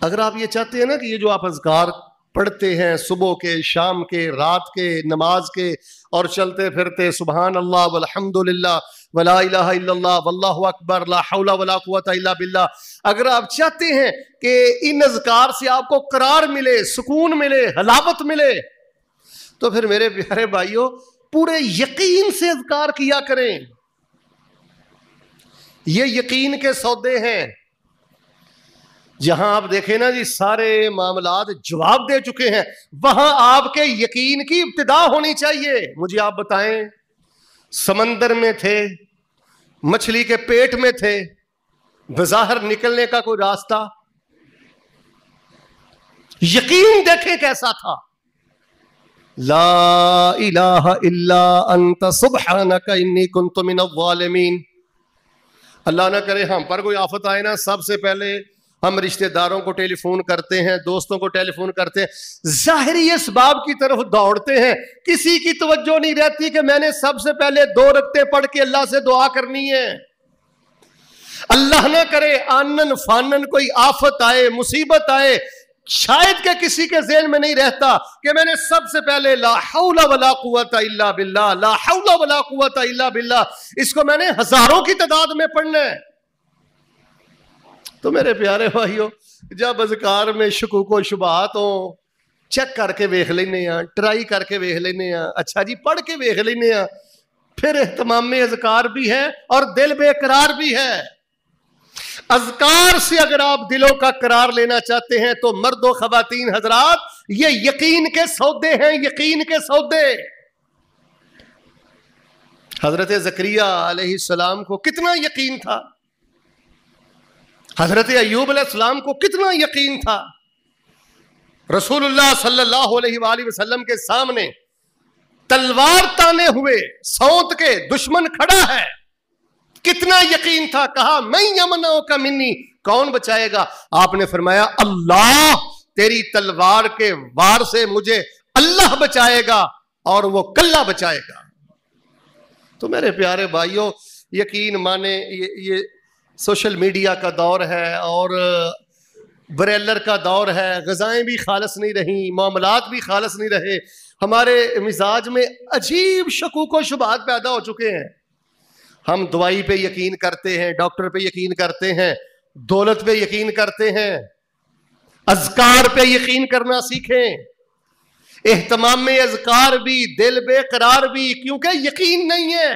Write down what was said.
अगर आप ये चाहते हैं ना कि ये जो आप अज़कार पढ़ते हैं सुबह के, शाम के, रात के, नमाज के और चलते फिरते सुबहान अल्लाह वल्हम्दुलिल्लाह वला इलाहा इल्लल्लाह वल्लाहु अकबर ला हौला वला कुव्वता इल्ला बिल्लाह, अगर आप चाहते हैं कि इन अज़कार से आपको करार मिले, सुकून मिले, हलावत मिले, तो फिर मेरे प्यारे भाइयों पूरे यकीन से अज़कार किया करें। ये यकीन के सौदे हैं। जहां आप देखें ना जी सारे मामलात जवाब दे चुके हैं, वहां आपके यकीन की इब्तिदा होनी चाहिए। मुझे आप बताएं, समंदर में थे, मछली के पेट में थे, बज़ाहिर निकलने का कोई रास्ता, यकीन देखें कैसा था। ला इलाहा इल्ला अंता सुब्हानका इन्नी कुन्तु मिनज़्ज़ालिमीन। अल्लाह ना करे हम पर कोई आफत आए ना, सबसे पहले हम रिश्तेदारों को टेलीफोन करते हैं, दोस्तों को टेलीफोन करते हैं, ज़ाहिरी इसबाब की तरफ दौड़ते हैं, किसी की तवज्जो नहीं रहती कि मैंने सबसे पहले 2 रकते पढ़ के अल्लाह से दुआ करनी है। अल्लाह ना करे आनन फानन कोई आफत आए, मुसीबत आए, शायद के किसी के ज़हन में नहीं रहता कि मैंने सबसे पहले ला हौला वला कुव्वता इल्ला बिल्लाह, ला हौला वला कुव्वता इल्ला बिल्लाह, इसको मैंने हजारों की तादाद में पढ़ना है। तो मेरे प्यारे भाइयों, जब अज़कार में शुकूक शुबहात हो, चेक करके वेख लेने, ट्राई करके वेख लेने, अच्छा जी पढ़ के वेख लेने, फिर एहतमाम अज़कार भी है और दिल बेकरार भी है। अज़कार से अगर आप दिलों का करार लेना चाहते हैं तो मर्दो ख़वातीन हजरात, ये यकीन के सौदे हैं, यकीन के सौदे। हजरत ज़करिया अलैहिस्सलाम को कितना यकीन था, हजरत अय्यूब अलैहिस्सलाम को कितना यकीन था। रसूलुल्लाह सल्लल्लाहु अलैहि वसल्लम के सामने तलवार ताने हुए सौंत के दुश्मन खड़ा है, कितना यकीन था। कहा मैं यमनाओ का मिन्नी, कौन बचाएगा? आपने फरमाया अल्लाह, तेरी तलवार के वार से मुझे अल्लाह बचाएगा और वो कल्ला बचाएगा। तो मेरे प्यारे भाइयों, यकीन माने ये सोशल मीडिया का दौर है और ब्रेलर का दौर है, ग़ज़ाएं भी खालिस नहीं रही, मामलात भी खालिस नहीं रहे, हमारे मिजाज में अजीब शकूक व शुबहात पैदा हो चुके हैं। हम दवाई पे यकीन करते हैं, डॉक्टर पे यकीन करते हैं, दौलत पे यकीन करते हैं। अज़कार पे यकीन करना सीखें, एहतमाम में अज़कार भी, दिल बेकरार भी, क्योंकि यकीन नहीं है।